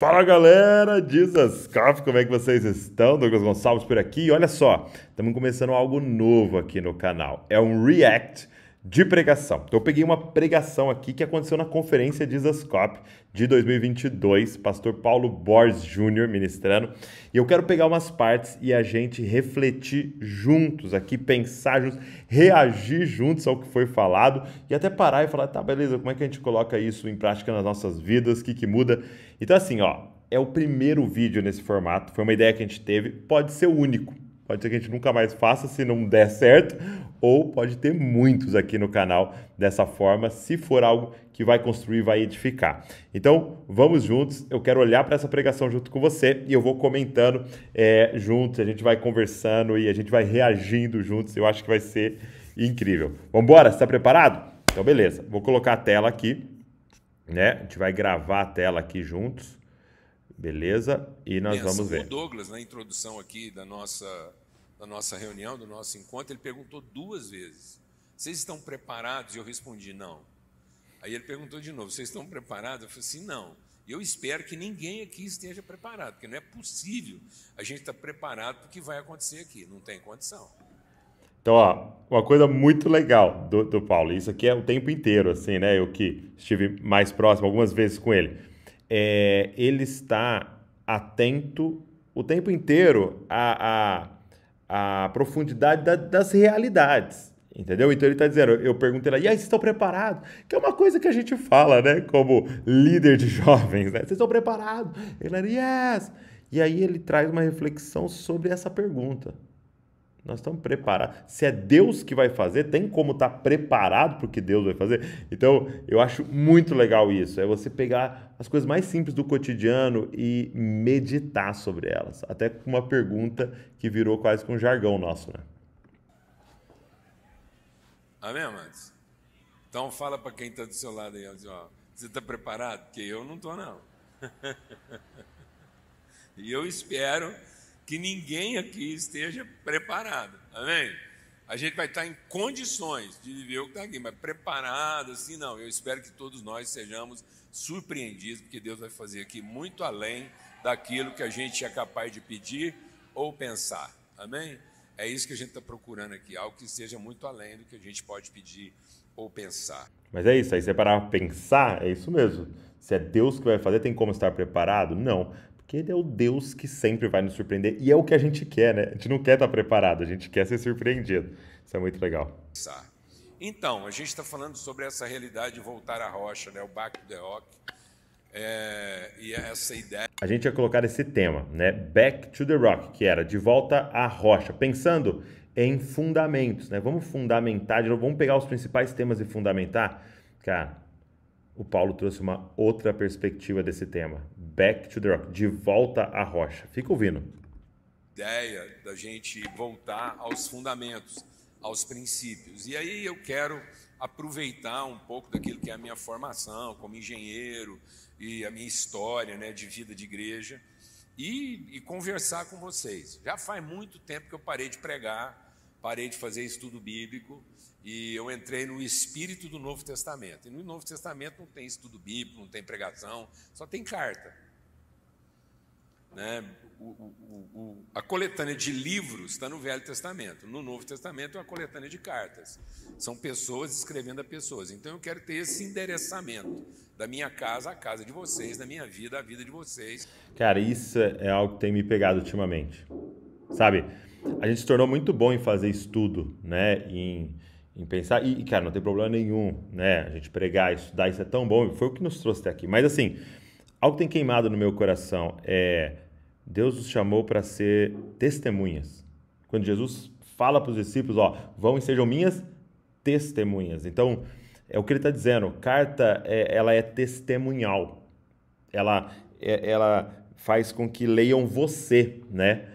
Fala galera, Jesus Coffee, como é que vocês estão? Douglas Gonçalves por aqui. E olha só, estamos começando algo novo aqui no canal. É um react de pregação. Então eu peguei uma pregação aqui que aconteceu na conferência Jesus Cop de 2022, pastor Paulo Borges Jr. ministrando. E eu quero pegar umas partes e a gente refletir juntos aqui, pensar juntos, reagir juntos ao que foi falado e até parar e falar, tá, beleza, como é que a gente coloca isso em prática nas nossas vidas, o que muda? Então assim, ó, é o primeiro vídeo nesse formato, foi uma ideia que a gente teve, pode ser o único, pode ser que a gente nunca mais faça se não der certo, ou pode ter muitos aqui no canal dessa forma, se for algo que vai construir, vai edificar. Então, vamos juntos, eu quero olhar para essa pregação junto com você e eu vou comentando juntos, a gente vai conversando e a gente vai reagindo juntos, eu acho que vai ser incrível. Vamos embora? Você está preparado? Então, beleza, vou colocar a tela aqui, né? A gente vai gravar a tela aqui juntos, beleza? E nós vamos ver. O Douglas, na introdução aqui da nossa reunião, do nosso encontro, ele perguntou 2 vezes: vocês estão preparados? E eu respondi: não. Aí ele perguntou de novo: vocês estão preparados? Eu falei assim: não. E eu espero que ninguém aqui esteja preparado, porque não é possível a gente estar preparado para o que vai acontecer aqui, não tem condição. Então, ó, uma coisa muito legal do Paulo, isso aqui é o tempo inteiro, assim, né? Eu que estive mais próximo algumas vezes com ele. Ele está atento o tempo inteiro à profundidade das realidades, entendeu? Então ele está dizendo, eu pergunto ele, e aí, vocês estão preparados? Que é uma coisa que a gente fala, né? Como líder de jovens, né? Vocês estão preparados? Ele era, yes! E aí ele traz uma reflexão sobre essa pergunta. Nós estamos preparados. Se é Deus que vai fazer, tem como estar preparado para o que Deus vai fazer? Então, eu acho muito legal isso. É você pegar as coisas mais simples do cotidiano e meditar sobre elas. Até com uma pergunta que virou quase que um jargão nosso, né? Amém, amados? Então fala para quem está do seu lado aí, ó, você está preparado? Porque eu não estou, não. E eu espero que ninguém aqui esteja preparado, amém? A gente vai estar em condições de viver o que está aqui, mas preparado assim não. Eu espero que todos nós sejamos surpreendidos, porque Deus vai fazer aqui muito além daquilo que a gente é capaz de pedir ou pensar, amém? É isso que a gente está procurando aqui, algo que seja muito além do que a gente pode pedir ou pensar. Mas é isso, aí você parar para pensar, é isso mesmo. Se é Deus que vai fazer, tem como estar preparado? Não. Porque ele é o Deus que sempre vai nos surpreender. E é o que a gente quer, né? A gente não quer estar preparado, a gente quer ser surpreendido. Isso é muito legal. Então, a gente está falando sobre essa realidade de voltar à rocha, né? O Back to the Rock. E essa ideia. A gente ia colocar esse tema, né? Back to the Rock, que era de volta à rocha, pensando em fundamentos, né? Vamos fundamentar, vamos pegar os principais temas e fundamentar. Cara, o Paulo trouxe uma outra perspectiva desse tema. Back to the Rock, de volta à rocha. Fica ouvindo. Ideia da gente voltar aos fundamentos, aos princípios. E aí eu quero aproveitar um pouco daquilo que é a minha formação como engenheiro e a minha história, né, de vida de igreja e conversar com vocês. Já faz muito tempo que eu parei de pregar, parei de fazer estudo bíblico e eu entrei no espírito do Novo Testamento. E no Novo Testamento não tem estudo bíblico, não tem pregação, só tem carta. Né? A coletânea de livros está no Velho Testamento. No Novo Testamento é uma coletânea de cartas. São pessoas escrevendo a pessoas. Então eu quero ter esse endereçamento da minha casa à casa de vocês, da minha vida à vida de vocês. Cara, isso é algo que tem me pegado ultimamente. Sabe, a gente se tornou muito bom em fazer estudo, né? Em pensar. E, cara, não tem problema nenhum, né? A gente pregar, estudar, isso é tão bom. Foi o que nos trouxe até aqui. Mas, assim, algo que tem queimado no meu coração é Deus nos chamou para ser testemunhas. Quando Jesus fala para os discípulos, ó, vão e sejam minhas testemunhas. Então, é o que ele está dizendo. Carta, ela é testemunhal. Ela faz com que leiam você, né?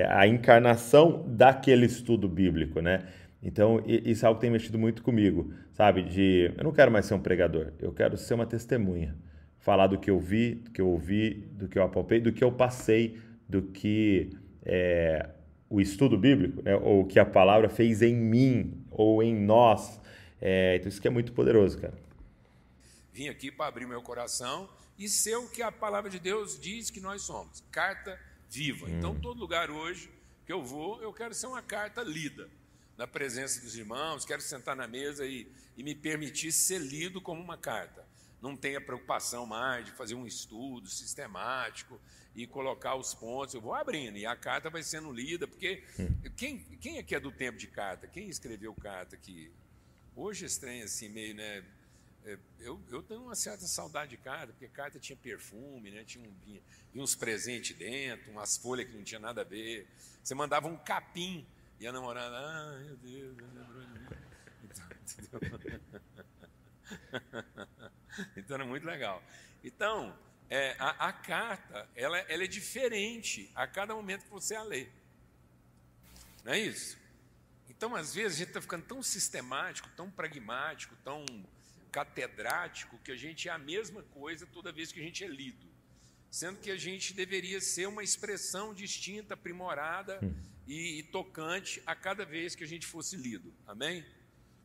A encarnação daquele estudo bíblico, né? Então, isso é algo que tem mexido muito comigo, sabe? Eu não quero mais ser um pregador, eu quero ser uma testemunha. Falar do que eu vi, do que eu ouvi, do que eu apalpei, do que eu passei, do que o estudo bíblico, né? Ou o que a palavra fez em mim, ou em nós. Então, isso que é muito poderoso, cara. Vim aqui para abrir meu coração e ser o que a palavra de Deus diz que nós somos, carta viva. Então, todo lugar hoje que eu vou, eu quero ser uma carta lida, na presença dos irmãos, quero sentar na mesa e me permitir ser lido como uma carta. Não tenha preocupação mais de fazer um estudo sistemático e colocar os pontos. Eu vou abrindo e a carta vai sendo lida, porque quem aqui é do tempo de carta? Quem escreveu carta aqui? Hoje estranho assim, meio, né? Eu tenho uma certa saudade de carta, porque carta tinha perfume, né? Tinha uns presentes dentro, umas folhas que não tinha nada a ver. Você mandava um capim e a namorada, meu Deus, lembrou de mim. Entendeu? Então era muito legal. Então, a carta, ela é diferente a cada momento que você a lê. Não é isso? Então, às vezes, a gente está ficando tão sistemático, tão pragmático, tão catedrático, que a gente é a mesma coisa toda vez que a gente é lido. Sendo que a gente deveria ser uma expressão distinta, aprimorada e tocante a cada vez que a gente fosse lido. Amém?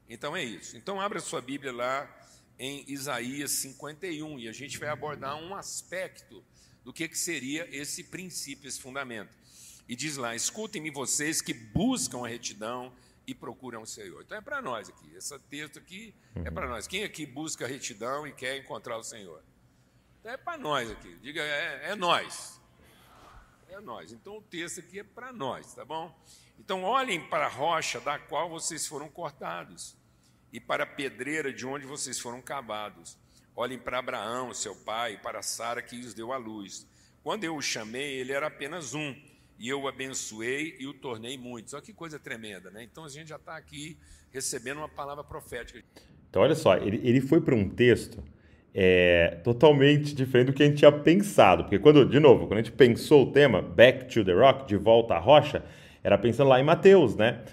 Então é isso. Então abra sua Bíblia lá em Isaías 51 e a gente vai abordar um aspecto do que seria esse princípio, esse fundamento. E diz lá, escutem-me vocês que buscam a retidão e procuram o Senhor. Então é para nós aqui, esse texto aqui é para nós. Quem aqui busca a retidão e quer encontrar o Senhor? Então é para nós aqui, diga, é nós. É nós. Então o texto aqui é para nós, tá bom? Então olhem para a rocha da qual vocês foram cortados e para a pedreira de onde vocês foram cavados. Olhem para Abraão, seu pai, e para Sara que os deu à luz. Quando eu o chamei, ele era apenas um, e eu o abençoei e o tornei muitos. Olha que coisa tremenda, né? Então a gente já está aqui recebendo uma palavra profética. Então olha só, ele foi para um texto totalmente diferente do que a gente tinha pensado. Porque de novo, quando a gente pensou o tema, Back to the Rock, de volta à rocha, era pensando lá em Mateus, né?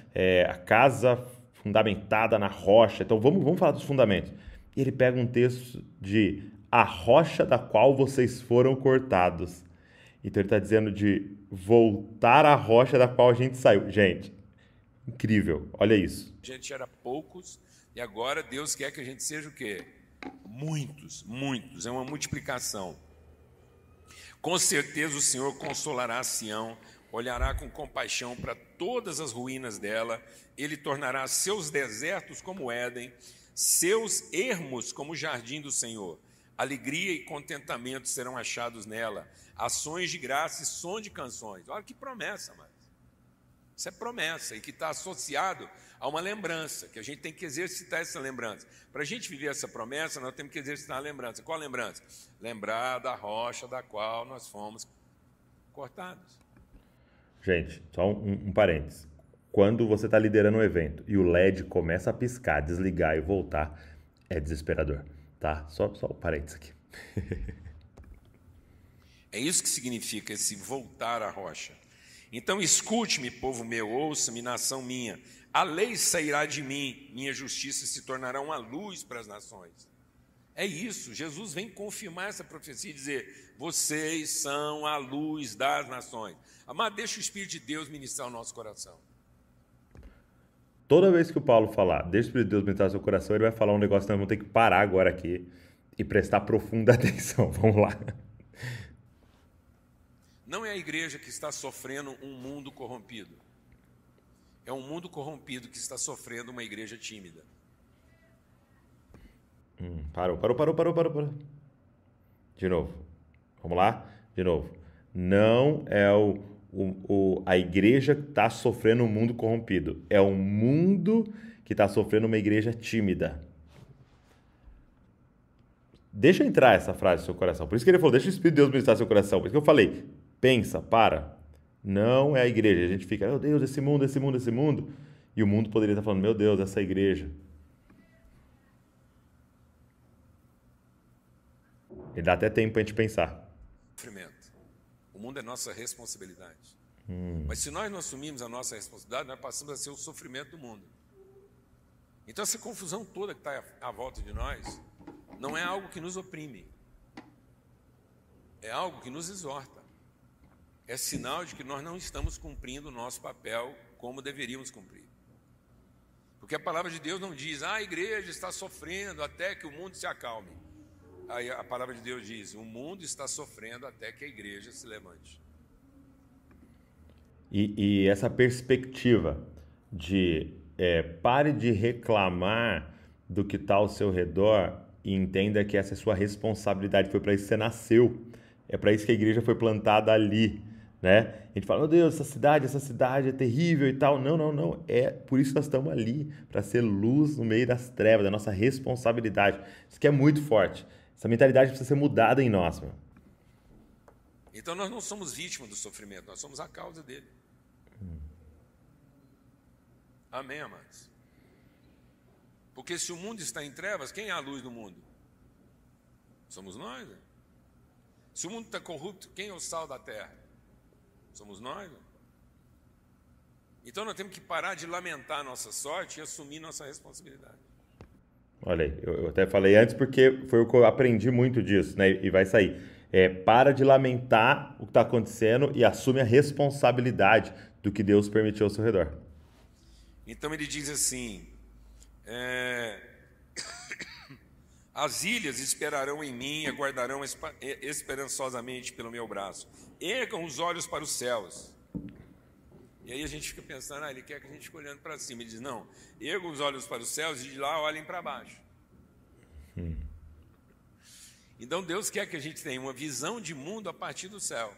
A casa fundamentada na rocha. Então vamos falar dos fundamentos. E ele pega um texto de a rocha da qual vocês foram cortados. Então ele está dizendo de voltar à rocha da qual a gente saiu. Gente, incrível, olha isso. A gente era poucos e agora Deus quer que a gente seja o quê? Muitos, muitos. É uma multiplicação. Com certeza o Senhor consolará Sião, olhará com compaixão para todas as ruínas dela, ele tornará seus desertos como Éden, seus ermos como o jardim do Senhor. Alegria e contentamento serão achados nela, ações de graça e som de canções. Olha que promessa, mano. Isso é promessa e que está associado a uma lembrança, que a gente tem que exercitar essa lembrança. Para a gente viver essa promessa, nós temos que exercitar a lembrança. Qual a lembrança? Lembrar da rocha da qual nós fomos cortados. Gente, só um parênteses. Quando você está liderando um evento e o LED começa a piscar, desligar e voltar, é desesperador, tá? Só um parênteses aqui. É isso que significa esse voltar à rocha. Então escute-me, povo meu, ouça-me, nação minha. A lei sairá de mim, minha justiça se tornará uma luz para as nações. É isso, Jesus vem confirmar essa profecia e dizer, vocês são a luz das nações. Amado, deixa o Espírito de Deus ministrar o nosso coração. Toda vez que o Paulo falar, deixa o Espírito de Deus ministrar o seu coração, ele vai falar um negócio que nós vamos ter que parar agora aqui e prestar profunda atenção. Vamos lá. Não é a igreja que está sofrendo um mundo corrompido. É um mundo corrompido que está sofrendo uma igreja tímida. Parou. De novo. Vamos lá? De novo. Não é a igreja que está sofrendo um mundo corrompido. É um mundo que está sofrendo uma igreja tímida. Deixa entrar essa frase no seu coração. Por isso que ele falou, deixa o Espírito de Deus ministrar no seu coração. Por isso que eu falei, pensa, para. Não é a igreja. A gente fica, meu Deus, esse mundo. E o mundo poderia estar falando, meu Deus, essa igreja. E dá até tempo para a gente pensar. Sofrimento. O mundo é nossa responsabilidade. Mas se nós não assumirmos a nossa responsabilidade, nós passamos a ser o sofrimento do mundo. Então essa confusão toda que está à volta de nós não é algo que nos oprime. É algo que nos exorta. É sinal de que nós não estamos cumprindo o nosso papel como deveríamos cumprir. Porque a palavra de Deus não diz, a igreja está sofrendo até que o mundo se acalme. Aí a palavra de Deus diz: o mundo está sofrendo até que a igreja se levante. E essa perspectiva de pare de reclamar do que está ao seu redor e entenda que essa é sua responsabilidade. Foi para isso que você nasceu. É para isso que a igreja foi plantada ali, né? A gente fala, meu Deus, essa cidade é terrível e tal. Não, não, não. É por isso que nós estamos ali, para ser luz no meio das trevas, da nossa responsabilidade. Isso que é muito forte. Essa mentalidade precisa ser mudada em nós, meu. Então nós não somos vítimas do sofrimento, nós somos a causa dele. Amém, amados? Porque se o mundo está em trevas, quem é a luz do mundo? Somos nós. Né? Se o mundo está corrupto, quem é o sal da terra? Somos nós. Né? Então nós temos que parar de lamentar a nossa sorte e assumir nossa responsabilidade. Olha aí, eu até falei antes porque foi o que eu aprendi muito disso, né? E vai sair. Para de lamentar o que está acontecendo e assume a responsabilidade do que Deus permitiu ao seu redor. Então ele diz assim, as ilhas esperarão em mim, aguardarão esperançosamente pelo meu braço. Ergam os olhos para os céus. E aí a gente fica pensando, ele quer que a gente fique olhando para cima. Ele diz, não, ergam os olhos para os céus e de lá olhem para baixo. Então Deus quer que a gente tenha uma visão de mundo a partir do céu.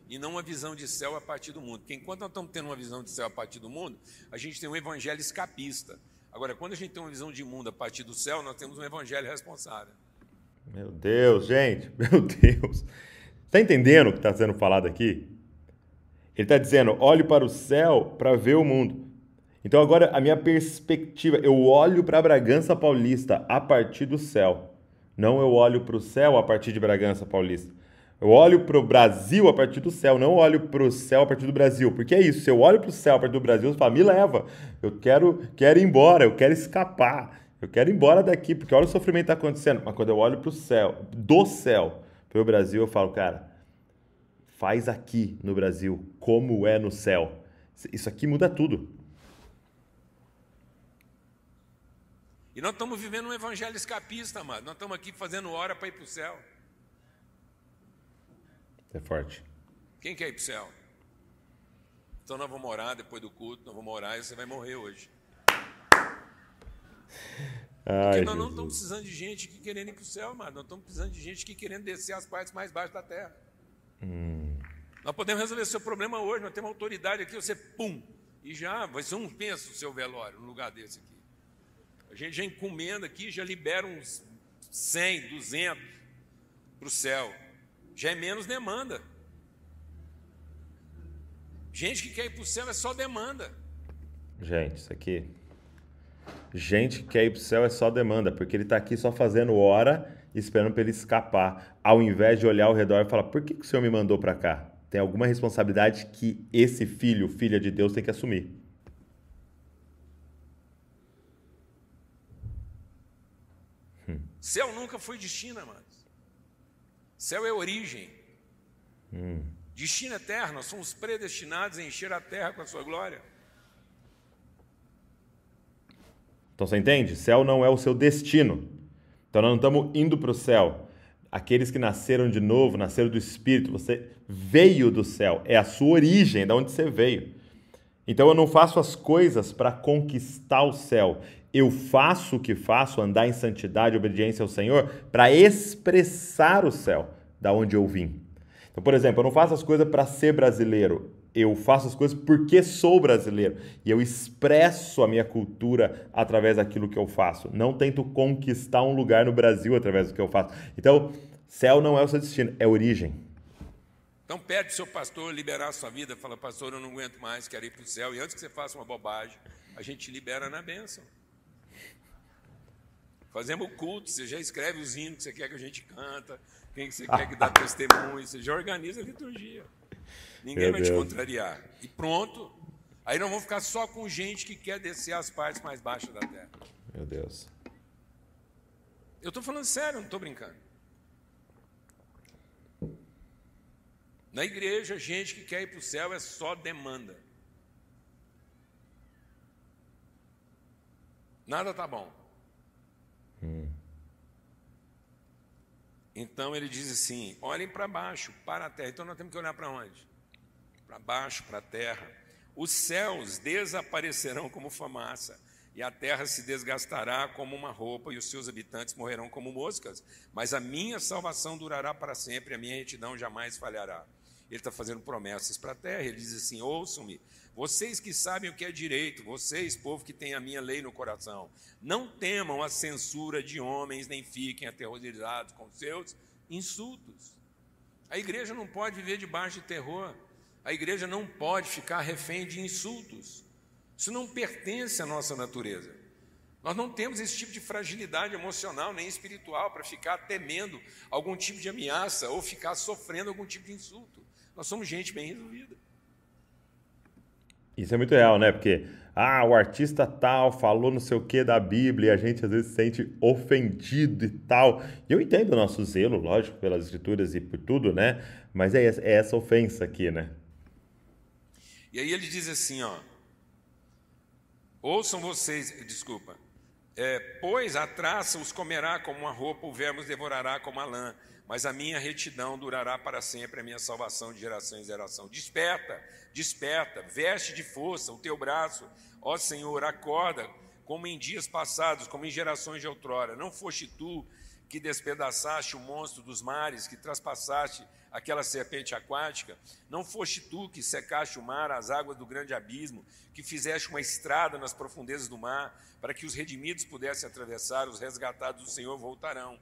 E não uma visão de céu a partir do mundo. Porque enquanto nós estamos tendo uma visão de céu a partir do mundo, a gente tem um evangelho escapista. Agora, quando a gente tem uma visão de mundo a partir do céu, nós temos um evangelho responsável. Meu Deus, gente, meu Deus. Está entendendo o que está sendo falado aqui? Ele está dizendo, olhe para o céu para ver o mundo. Então agora a minha perspectiva, eu olho para Bragança Paulista a partir do céu. Não eu olho para o céu a partir de Bragança Paulista. Eu olho para o Brasil a partir do céu, não olho para o céu a partir do Brasil. Porque é isso, se eu olho para o céu a partir do Brasil, eu falo, me leva. Eu quero ir embora, eu quero escapar. Eu quero ir embora daqui, porque olha o sofrimento que está acontecendo. Mas quando eu olho para o céu, do céu, para o Brasil, eu falo, cara, faz aqui no Brasil como é no céu. Isso aqui muda tudo. E nós estamos vivendo um evangelho escapista, amado. Nós estamos aqui fazendo hora para ir para o céu. É forte. Quem quer ir para o céu? Então nós vamos orar depois do culto, nós vamos orar e você vai morrer hoje. Porque nós não estamos precisando de gente que querendo ir para o céu, amado. Nós estamos precisando de gente que querendo descer as partes mais baixas da terra. Nós podemos resolver o seu problema hoje, nós temos autoridade aqui, você pum, e já vai ser um penso o seu velório no lugar desse aqui. A gente já encomenda aqui, já libera uns 100, 200 para o céu. Já é menos demanda. Gente que quer ir para o céu é só demanda. Gente, isso aqui... Gente que quer ir para o céu é só demanda, porque ele está aqui só fazendo hora e esperando para ele escapar, ao invés de olhar ao redor e falar, por que o Senhor me mandou para cá? Tem alguma responsabilidade que esse filho, filha de Deus, tem que assumir. Céu nunca foi destino, amados. Céu é origem. Destino é terra, nós somos predestinados a encher a terra com a sua glória. Então você entende? Céu não é o seu destino. Então nós não estamos indo para o céu. Aqueles que nasceram de novo, nasceram do Espírito, você veio do céu. É a sua origem, é de onde você veio. Então eu não faço as coisas para conquistar o céu. Eu faço o que faço, andar em santidade, obediência ao Senhor, para expressar o céu, da onde eu vim. Então, por exemplo, eu não faço as coisas para ser brasileiro. Eu faço as coisas porque sou brasileiro. E eu expresso a minha cultura através daquilo que eu faço. Não tento conquistar um lugar no Brasil através do que eu faço. Então, céu não é o seu destino, é origem. Então pede para o seu pastor liberar a sua vida. Fala, pastor, eu não aguento mais, quero ir para o céu. E antes que você faça uma bobagem, a gente libera na bênção. Fazemos o culto, você já escreve os hinos que você quer que a gente canta, quem que você quer que dá testemunho, você já organiza a liturgia. Ninguém vai te contrariar. E pronto. Aí nós vamos ficar só com gente que quer descer as partes mais baixas da terra. Meu Deus. Eu estou falando sério, não estou brincando. Na igreja, gente que quer ir para o céu é só demanda. Nada tá bom. Então ele diz assim: olhem para baixo, para a terra. Então nós temos que olhar para onde? Para baixo, para a terra. Os céus desaparecerão como fumaça, e a terra se desgastará como uma roupa, e os seus habitantes morrerão como moscas. Mas a minha salvação durará para sempre, a minha retidão jamais falhará. Ele está fazendo promessas para a terra. Ele diz assim: ouçam-me, vocês que sabem o que é direito, vocês, povo que tem a minha lei no coração, não temam a censura de homens, nem fiquem aterrorizados com seus insultos. A igreja não pode viver debaixo de terror. A igreja não pode ficar refém de insultos. Isso não pertence à nossa natureza. Nós não temos esse tipo de fragilidade emocional nem espiritual para ficar temendo algum tipo de ameaça ou ficar sofrendo algum tipo de insulto. Nós somos gente bem resolvida. Isso é muito real, né? Porque, o artista tal falou não sei o que da Bíblia e a gente às vezes se sente ofendido e tal. E eu entendo o nosso zelo, lógico, pelas escrituras e por tudo, né? Mas é essa ofensa aqui, né? E aí ele diz assim, ouçam vocês, desculpa, pois a traça os comerá como uma roupa, o verme os devorará como a lã, mas a minha retidão durará para sempre, a minha salvação de geração em geração. Desperta, desperta, veste de força o teu braço, ó Senhor, acorda, como em dias passados, como em gerações de outrora. Não foste tu que despedaçaste o monstro dos mares, que traspassaste aquela serpente aquática? Não foste tu que secaste o mar, as águas do grande abismo, que fizeste uma estrada nas profundezas do mar, para que os redimidos pudessem atravessar, os resgatados do Senhor voltarão.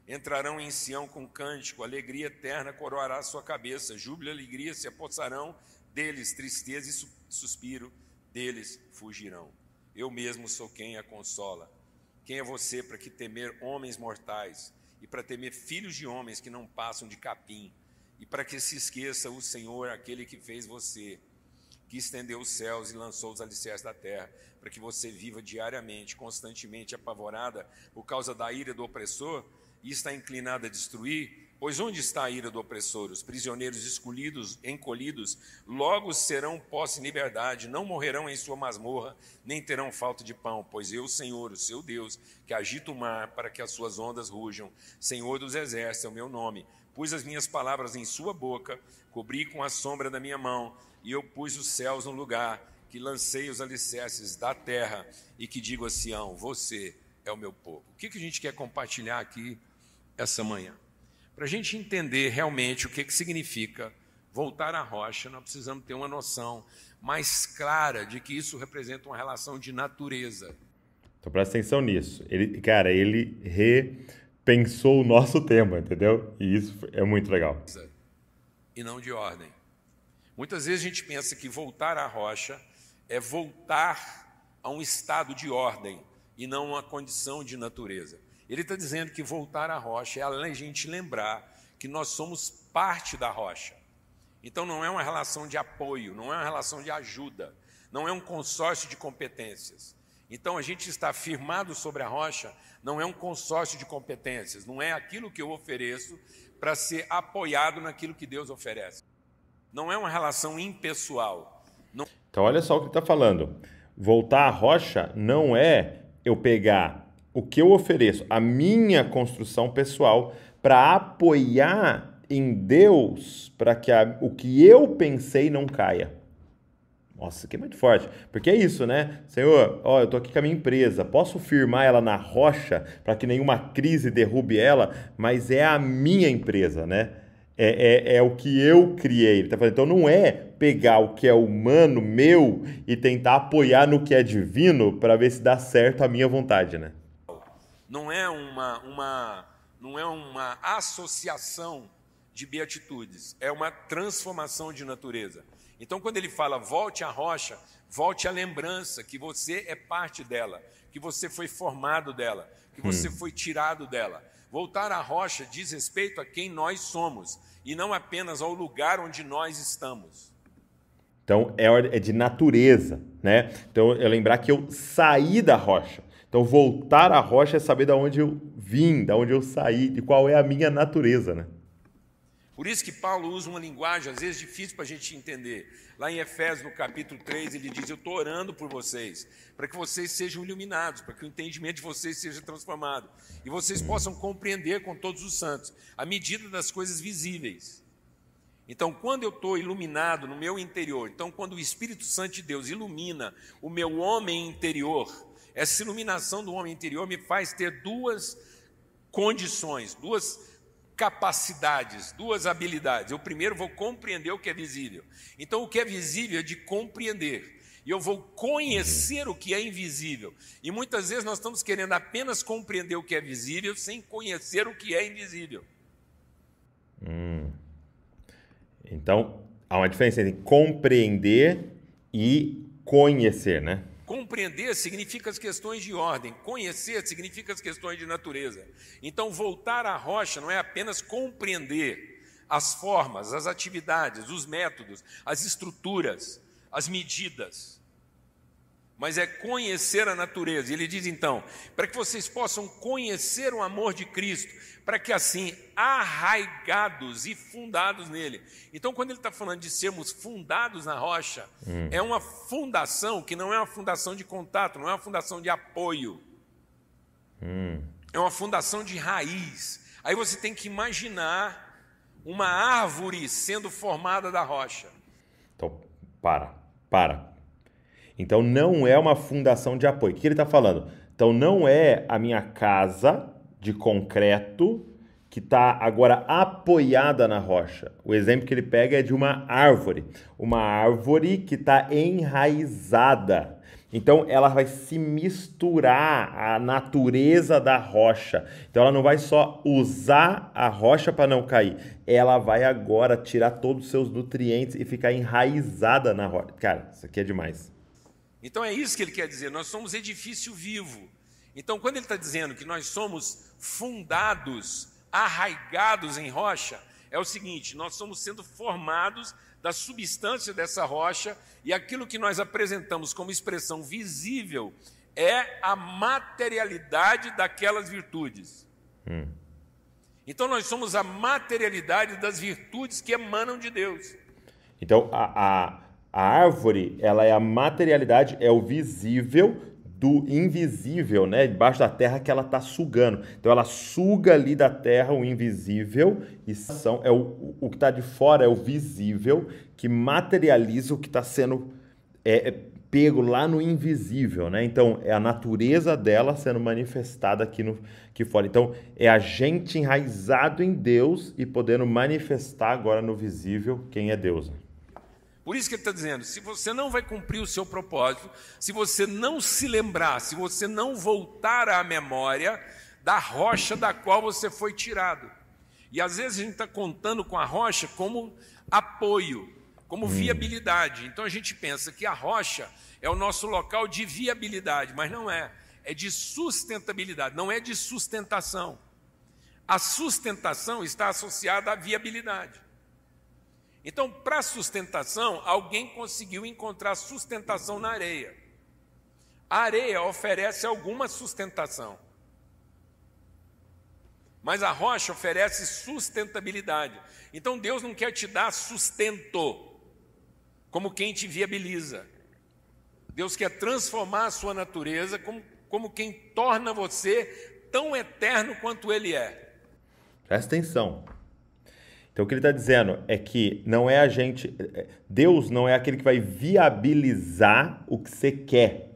Entrarão em Sião com cântico, alegria eterna coroará a sua cabeça, júbilo e alegria se apossarão deles, tristeza e suspiro deles fugirão. Eu mesmo sou quem a consola. Quem é você para que temer homens mortais e para temer filhos de homens que não passam de capim, e para que se esqueça o Senhor, aquele que fez você, que estendeu os céus e lançou os alicerces da terra, para que você viva diariamente, constantemente apavorada por causa da ira do opressor e está inclinada a destruir? Pois onde está a ira do opressor? Os prisioneiros escolhidos, encolhidos, logo serão postos em liberdade, não morrerão em sua masmorra, nem terão falta de pão, pois eu, Senhor, o seu Deus, que agita o mar para que as suas ondas rujam, Senhor dos exércitos é o meu nome, pus as minhas palavras em sua boca, cobri com a sombra da minha mão, e eu pus os céus no lugar, que lancei os alicerces da terra, e que digo a Sião, você é o meu povo. O que a gente quer compartilhar aqui essa manhã? Para a gente entender realmente o que significa voltar à rocha, nós precisamos ter uma noção mais clara de que isso representa uma relação de natureza. Então presta atenção nisso. Ele repensou o nosso tema, entendeu? E isso é muito legal. E não de ordem. Muitas vezes a gente pensa que voltar à rocha é voltar a um estado de ordem e não uma condição de natureza. Ele está dizendo que voltar à rocha é a gente lembrar que nós somos parte da rocha. Então não é uma relação de apoio, não é uma relação de ajuda, não é um consórcio de competências. Então a gente está firmado sobre a rocha, não é um consórcio de competências, não é aquilo que eu ofereço para ser apoiado naquilo que Deus oferece. Não é uma relação impessoal. Não... Então olha só o que ele está falando. Voltar à rocha não é eu pegar o que eu ofereço, a minha construção pessoal, para apoiar em Deus, para que o que eu pensei não caia. Nossa, que é muito forte. Porque é isso, né? Senhor, eu estou aqui com a minha empresa, posso firmar ela na rocha para que nenhuma crise derrube ela, mas é a minha empresa, né? É o que eu criei. Ele tá falando, então não é pegar o que é humano, meu, e tentar apoiar no que é divino para ver se dá certo a minha vontade, né? Não é uma associação de beatitudes, é uma transformação de natureza. Então, quando ele fala volte à rocha, volte à lembrança que você é parte dela, que você foi formado dela, que você foi tirado dela. Voltar à rocha diz respeito a quem nós somos e não apenas ao lugar onde nós estamos. Então, é de natureza, né? Então, eu lembrar que eu saí da rocha. Então, voltar à rocha é saber de onde eu vim, de onde eu saí, de qual é a minha natureza, né? Por isso que Paulo usa uma linguagem, às vezes, difícil para a gente entender. Lá em Efésios, no capítulo 3, ele diz: eu estou orando por vocês, para que vocês sejam iluminados, para que o entendimento de vocês seja transformado, e vocês possam compreender com todos os santos, a medida das coisas visíveis. Então, quando eu estou iluminado no meu interior, então quando o Espírito Santo de Deus ilumina o meu homem interior, essa iluminação do homem interior me faz ter duas condições, duas capacidades, duas habilidades. Eu primeiro vou compreender o que é visível. Então, o que é visível é de compreender. E eu vou conhecer o que é invisível. E muitas vezes nós estamos querendo apenas compreender o que é visível sem conhecer o que é invisível. Então, há uma diferença entre compreender e conhecer, né? Compreender significa as questões de ordem, conhecer significa as questões de natureza. Então, voltar à rocha não é apenas compreender as formas, as atividades, os métodos, as estruturas, as medidas, mas é conhecer a natureza. Ele diz então, para que vocês possam conhecer o amor de Cristo, para que assim, arraigados e fundados nele. Então, quando ele está falando de sermos fundados na rocha, é uma fundação que não é uma fundação de contato, não é uma fundação de apoio. É uma fundação de raiz. Aí você tem que imaginar uma árvore sendo formada da rocha. Então, para. Então, não é uma fundação de apoio. O que ele está falando? Então, não é a minha casa de concreto que está agora apoiada na rocha. O exemplo que ele pega é de uma árvore que está enraizada. Então, ela vai se misturar à natureza da rocha. Então, ela não vai só usar a rocha para não cair. Ela vai agora tirar todos os seus nutrientes e ficar enraizada na rocha. Cara, isso aqui é demais. Então, é isso que ele quer dizer. Nós somos edifício vivo. Então, quando ele está dizendo que nós somos fundados, arraigados em rocha, é o seguinte: nós estamos sendo formados da substância dessa rocha, e aquilo que nós apresentamos como expressão visível é a materialidade daquelas virtudes. Então, nós somos a materialidade das virtudes que emanam de Deus. Então, a árvore, ela é a materialidade, é o visível do invisível, né? Debaixo da terra que ela está sugando. Então, ela suga ali da terra o invisível e é o que está de fora é o visível que materializa o que está sendo pego lá no invisível, né? Então, é a natureza dela sendo manifestada aqui fora. Então, é a gente enraizado em Deus e podendo manifestar agora no visível quem é Deus. Por isso que ele está dizendo, se você não vai cumprir o seu propósito, se você não se lembrar, se você não voltar à memória da rocha da qual você foi tirado. E às vezes a gente está contando com a rocha como apoio, como viabilidade. Então a gente pensa que a rocha é o nosso local de viabilidade, mas não é. É de sustentabilidade, não é de sustentação. A sustentação está associada à viabilidade. Então, para sustentação, alguém conseguiu encontrar sustentação na areia. A areia oferece alguma sustentação. Mas a rocha oferece sustentabilidade. Então, Deus não quer te dar sustento, como quem te viabiliza. Deus quer transformar a sua natureza como quem torna você tão eterno quanto Ele é. Presta atenção. Então, o que ele está dizendo é que não é Deus não é aquele que vai viabilizar o que você quer.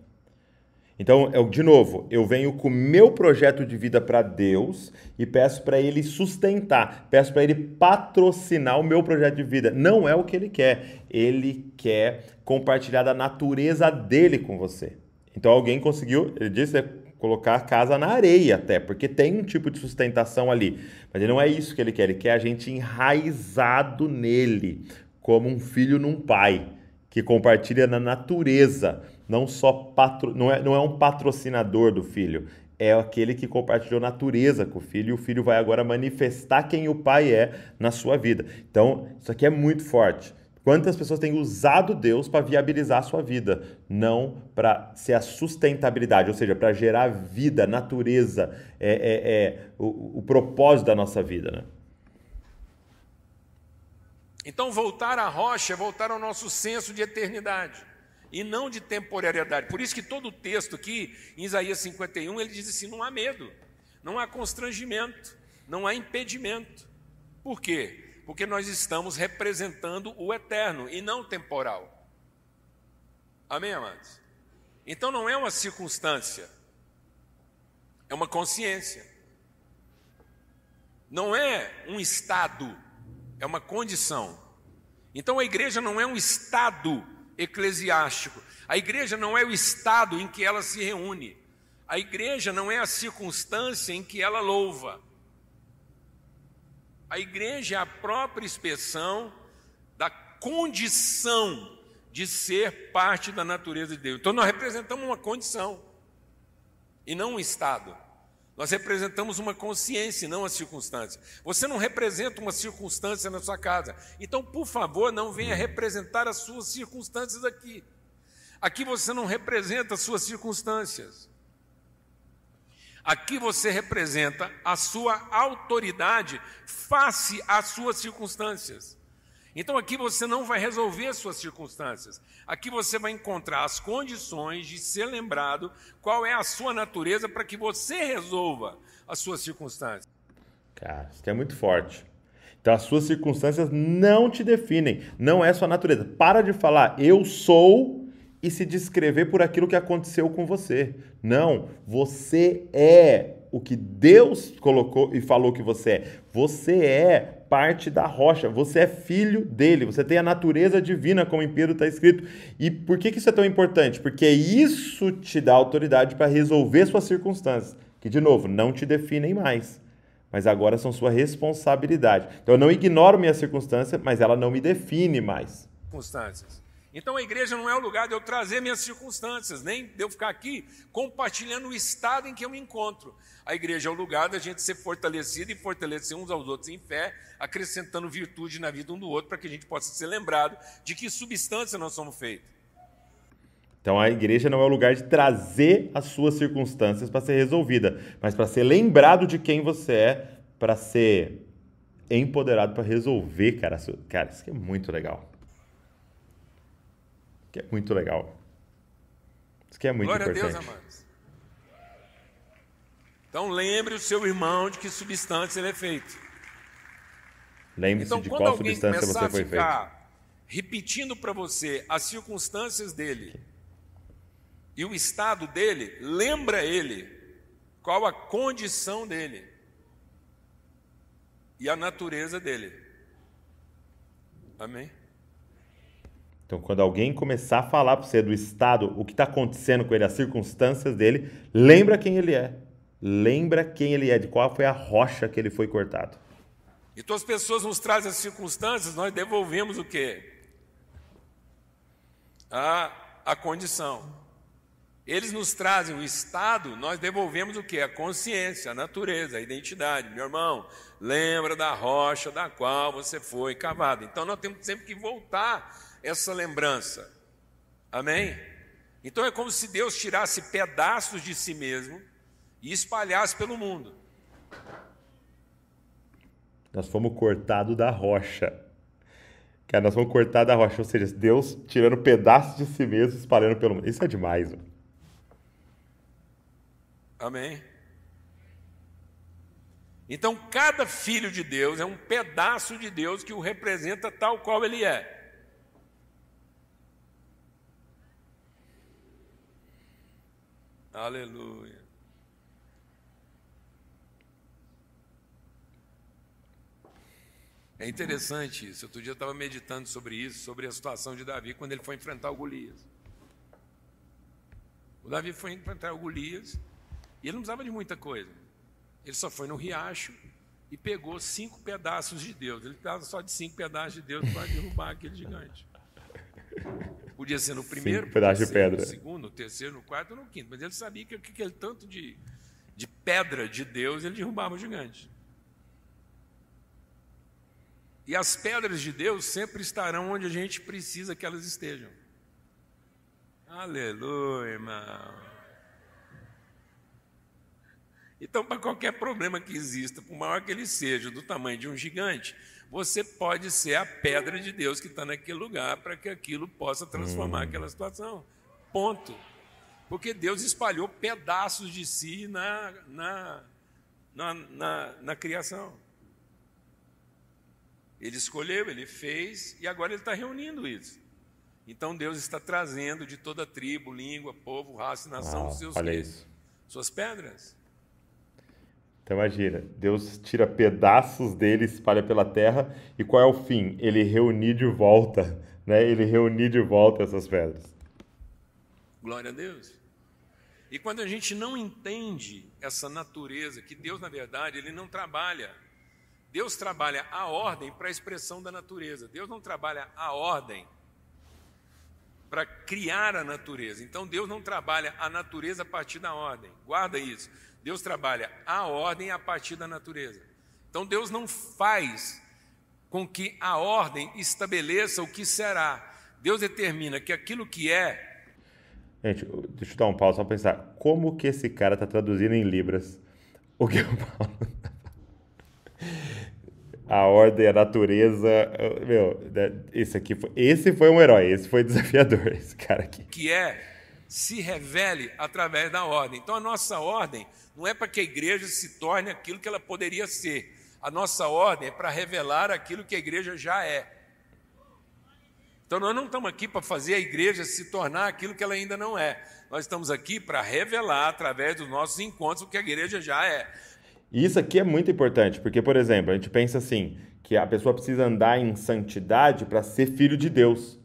Então, de novo, eu venho com o meu projeto de vida para Deus e peço para Ele sustentar, peço para Ele patrocinar o meu projeto de vida. Não é o que Ele quer. Ele quer compartilhar da natureza dele com você. Então, alguém conseguiu, ele disse, colocar a casa na areia até, porque tem um tipo de sustentação ali. Mas não é isso que ele quer a gente enraizado nele, como um filho num pai, que compartilha na natureza, não é um patrocinador do filho, é aquele que compartilhou natureza com o filho, e o filho vai agora manifestar quem o pai é na sua vida. Então, isso aqui é muito forte. Quantas pessoas têm usado Deus para viabilizar a sua vida, não para ser a sustentabilidade, ou seja, para gerar vida, natureza, o propósito da nossa vida, né? Então, voltar à rocha é voltar ao nosso senso de eternidade e não de temporariedade. Por isso que todo o texto aqui, em Isaías 51, ele diz assim, não há medo, não há constrangimento, não há impedimento. Por quê? Porque nós estamos representando o eterno e não o temporal. Amém, amados? Então não é uma circunstância, é uma consciência. Não é um estado, é uma condição. Então a igreja não é um estado eclesiástico. A igreja não é o estado em que ela se reúne. A igreja não é a circunstância em que ela louva. A igreja é a própria expressão da condição de ser parte da natureza de Deus. Então nós representamos uma condição e não um estado. Nós representamos uma consciência e não uma circunstância. Você não representa uma circunstância na sua casa. Então, por favor, não venha representar as suas circunstâncias aqui. Aqui você não representa as suas circunstâncias. Aqui você representa a sua autoridade face às suas circunstâncias. Então aqui você não vai resolver as suas circunstâncias. Aqui você vai encontrar as condições de ser lembrado qual é a sua natureza para que você resolva as suas circunstâncias. Cara, isso aqui é muito forte. Então as suas circunstâncias não te definem, não é sua natureza. Para de falar eu sou e se descrever por aquilo que aconteceu com você. Não, você é o que Deus colocou e falou que você é. Você é parte da rocha, você é filho dele, você tem a natureza divina, como em Pedro está escrito. E por que isso é tão importante? Porque isso te dá autoridade para resolver suas circunstâncias, que, de novo, não te definem mais, mas agora são sua responsabilidade. Então eu não ignoro minha circunstância, mas ela não me define mais. Circunstâncias. Então a igreja não é o lugar de eu trazer minhas circunstâncias, nem de eu ficar aqui compartilhando o estado em que eu me encontro. A igreja é o lugar da gente ser fortalecido e fortalecer uns aos outros em fé, acrescentando virtude na vida um do outro, para que a gente possa ser lembrado de que substância nós somos feitos. Então a igreja não é o lugar de trazer as suas circunstâncias para ser resolvida, mas para ser lembrado de quem você é, para ser empoderado para resolver, cara. Cara, isso aqui é muito legal. Que é muito legal. Isso que é muito Glória importante. A Deus, amados. Então lembre o seu irmão de que substância ele é feito. Lembre-se de qual substância você foi feito. Então, quando alguém começar a ficar repetindo para você as circunstâncias dele e o estado dele, lembra ele qual a condição dele e a natureza dele. Amém? Então, quando alguém começar a falar para você do estado, o que está acontecendo com ele, as circunstâncias dele, lembra quem ele é. Lembra quem ele é, de qual foi a rocha que ele foi cortado. Então as pessoas nos trazem as circunstâncias, nós devolvemos o quê? A condição. Eles nos trazem o estado, nós devolvemos o quê? A consciência, a natureza, a identidade. Meu irmão, lembra da rocha da qual você foi cavado. Então nós temos sempre que voltar essa lembrança. Amém? Então é como se Deus tirasse pedaços de si mesmo e espalhasse pelo mundo. Nós fomos cortados da rocha. Cara, nós fomos cortados da rocha. Ou seja, Deus tirando pedaços de si mesmo e espalhando pelo mundo. Isso é demais. Mano. Amém? Então cada filho de Deus é um pedaço de Deus que o representa tal qual ele é. Aleluia. É interessante isso. Outro dia eu estava meditando sobre isso, sobre a situação de Davi quando ele foi enfrentar o Golias. O Davi foi enfrentar o Golias e ele não precisava de muita coisa. Ele só foi no riacho e pegou 5 pedaços de Deus. Ele precisava só de 5 pedaços de Deus para derrubar aquele gigante. Podia ser no primeiro, pedaços de pedra. No segundo, no terceiro, no quarto ou no quinto. Mas ele sabia que aquele tanto de pedra de Deus, ele derrubava o gigante. E as pedras de Deus sempre estarão onde a gente precisa que elas estejam. Aleluia, irmão. Então, para qualquer problema que exista, por maior que ele seja, do tamanho de um gigante, você pode ser a pedra de Deus que está naquele lugar para que aquilo possa transformar aquela situação. Ponto. Porque Deus espalhou pedaços de si na criação. Ele escolheu, ele fez e agora ele está reunindo isso. Então Deus está trazendo de toda tribo, língua, povo, raça e nação os seus suas pedras. Então imagina, Deus tira pedaços dele, espalha pela terra, e qual é o fim? Ele reunir de volta, né? Ele reunir de volta essas pedras. Glória a Deus. E quando a gente não entende essa natureza, que Deus, na verdade, ele não trabalha. Deus trabalha a ordem para a expressão da natureza. Deus não trabalha a ordem para criar a natureza. Então Deus não trabalha a natureza a partir da ordem. Guarda isso. Deus trabalha a ordem a partir da natureza. Então Deus não faz com que a ordem estabeleça o que será. Deus determina que aquilo que é... Gente, deixa eu dar um pause só para pensar. Como que esse cara está traduzindo em libras o que eu falo? A ordem, a natureza... Meu, esse foi um herói, esse foi desafiador, esse cara aqui. Que se revele através da ordem. Então a nossa ordem não é para que a igreja se torne aquilo que ela poderia ser. A nossa ordem é para revelar aquilo que a igreja já é. Então nós não estamos aqui para fazer a igreja se tornar aquilo que ela ainda não é. Nós estamos aqui para revelar através dos nossos encontros o que a igreja já é. E isso aqui é muito importante, porque, por exemplo, a gente pensa assim, que a pessoa precisa andar em santidade para ser filho de Deus.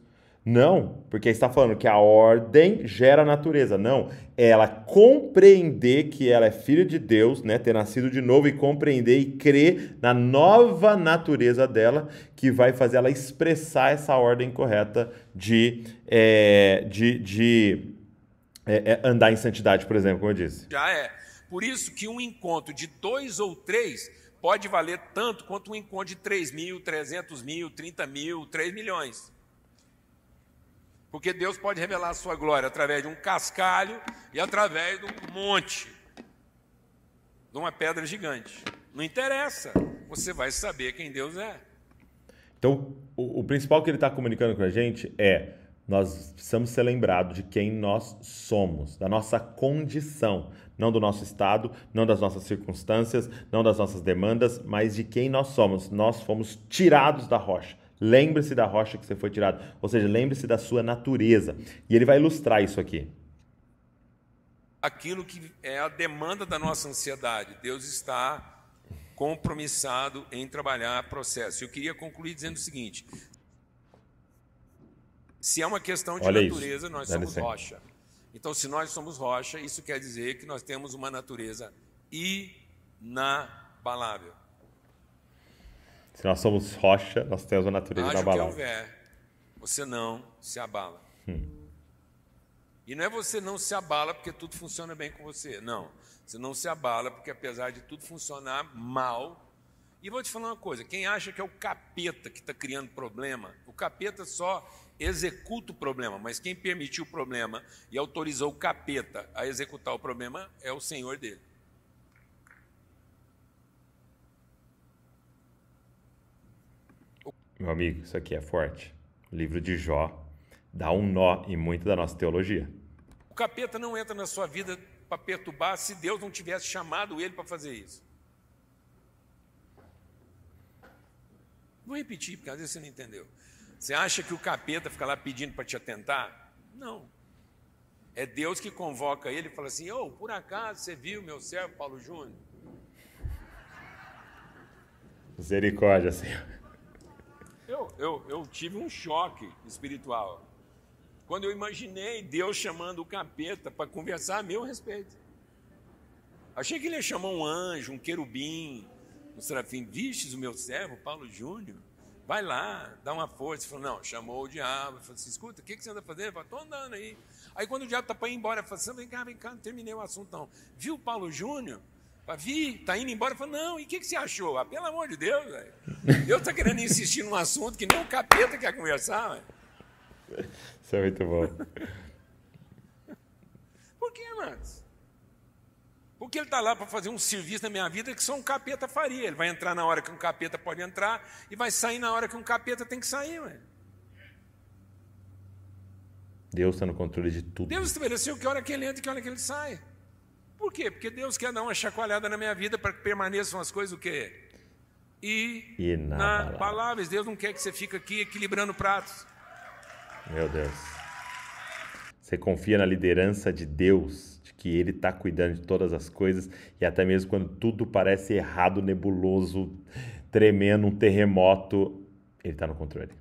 Não, porque está falando que a ordem gera a natureza. Não, é ela compreender que ela é filha de Deus, né, ter nascido de novo e compreender e crer na nova natureza dela, que vai fazer ela expressar essa ordem correta de andar em santidade, por exemplo, como eu disse. Já é. Por isso que um encontro de 2 ou 3 pode valer tanto quanto um encontro de 3 mil, 300 mil, 30 mil, 3 milhões. Porque Deus pode revelar a sua glória através de um cascalho e através de um monte, de uma pedra gigante. Não interessa, você vai saber quem Deus é. Então, o principal que ele está comunicando com a gente é: nós precisamos ser lembrados de quem nós somos, da nossa condição, não do nosso estado, não das nossas circunstâncias, não das nossas demandas, mas de quem nós somos. Nós fomos tirados da rocha. Lembre-se da rocha que você foi tirado, ou seja, lembre-se da sua natureza. E ele vai ilustrar isso aqui. Aquilo que é a demanda da nossa ansiedade. Deus está compromissado em trabalhar processo. Eu queria concluir dizendo o seguinte: se é uma questão de natureza, nós somos rocha. Então, se nós somos rocha, isso quer dizer que nós temos uma natureza inabalável. Se nós somos rocha, nós temos uma natureza inabalável. Haja o que houver, você não se abala. E não é você não se abala porque tudo funciona bem com você. Não, você não se abala porque apesar de tudo funcionar mal... E vou te falar uma coisa, quem acha que é o capeta que está criando problema, o capeta só executa o problema, mas quem permitiu o problema e autorizou o capeta a executar o problema é o Senhor dele. Meu amigo, isso aqui é forte. O livro de Jó dá um nó em muito da nossa teologia. O capeta não entra na sua vida para perturbar se Deus não tivesse chamado ele para fazer isso. Vou repetir, porque às vezes você não entendeu. Você acha que o capeta fica lá pedindo para te atentar? Não. É Deus que convoca ele e fala assim: ô, por acaso você viu meu servo Paulo Júnior? Misericórdia, Senhor. Eu tive um choque espiritual quando eu imaginei Deus chamando o capeta para conversar a meu respeito. Achei que ele ia chamar um anjo, um querubim, um serafim. Vistes o meu servo, Paulo Júnior? Vai lá, dá uma força. Ele falou: não, chamou o diabo. Ele falou assim: escuta, o que você anda fazendo? Ele falou: estou andando aí. Aí quando o diabo está para ir embora, ele falou assim: vem cá, não terminei o assunto não. Viu o Paulo Júnior? Vi, está indo embora. Ele falou: não, e o que você achou? Ah, pelo amor de Deus, velho. Deus está querendo insistir num assunto que nem o capeta quer conversar, velho. Isso é muito bom. Por que, amados? Porque ele está lá para fazer um serviço na minha vida que só um capeta faria. Ele vai entrar na hora que um capeta pode entrar e vai sair na hora que um capeta tem que sair. Ué. Deus está no controle de tudo. Deus estabeleceu que hora que ele entra e que hora que ele sai. Por quê? Porque Deus quer dar uma chacoalhada na minha vida para que permaneçam as coisas o quê? E na palavra. Deus não quer que você fique aqui equilibrando pratos. Meu Deus. Você confia na liderança de Deus, de que Ele está cuidando de todas as coisas, e até mesmo quando tudo parece errado, nebuloso, tremendo, um terremoto, Ele está no controle.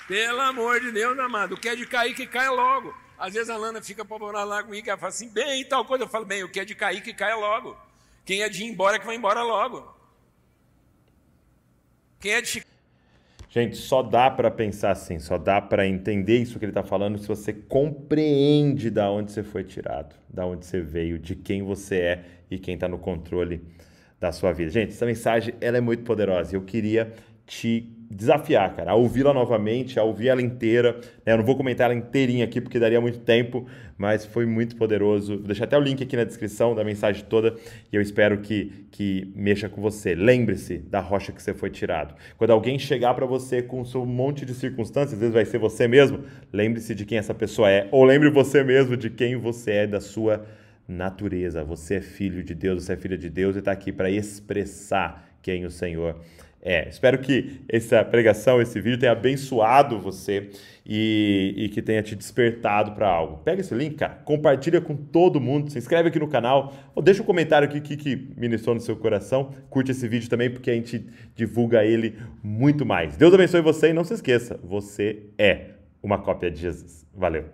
Pelo amor de Deus, amado, o que é de cair, que caia logo. Às vezes a Lana fica apavorada lá comigo, ela fala assim, bem, tal coisa. Eu falo, bem, o que é de cair, que caia logo. Quem é de ir embora, que vai embora logo. Quem é de... Gente, só dá para pensar assim, só dá para entender isso que ele está falando se você compreende da onde você foi tirado, da onde você veio, de quem você é e quem está no controle da sua vida. Gente, essa mensagem ela é muito poderosa e eu queria te desafiar, cara, a ouvi-la novamente, a ouvir ela inteira. Né? Eu não vou comentar ela inteirinha aqui porque daria muito tempo, mas foi muito poderoso. Vou deixar até o link aqui na descrição da mensagem toda e eu espero que mexa com você. Lembre-se da rocha que você foi tirado. Quando alguém chegar para você com um monte de circunstâncias, às vezes vai ser você mesmo, lembre-se de quem essa pessoa é, ou lembre você mesmo de quem você é, da sua natureza. Você é filho de Deus, você é filha de Deus e está aqui para expressar quem o Senhor é. Espero que essa pregação, esse vídeo tenha abençoado você e que tenha te despertado para algo. Pega esse link, cara, compartilha com todo mundo, se inscreve aqui no canal, ou deixa um comentário aqui que ministrou no seu coração, curte esse vídeo também porque a gente divulga ele muito mais. Deus abençoe você e não se esqueça, você é uma cópia de Jesus. Valeu!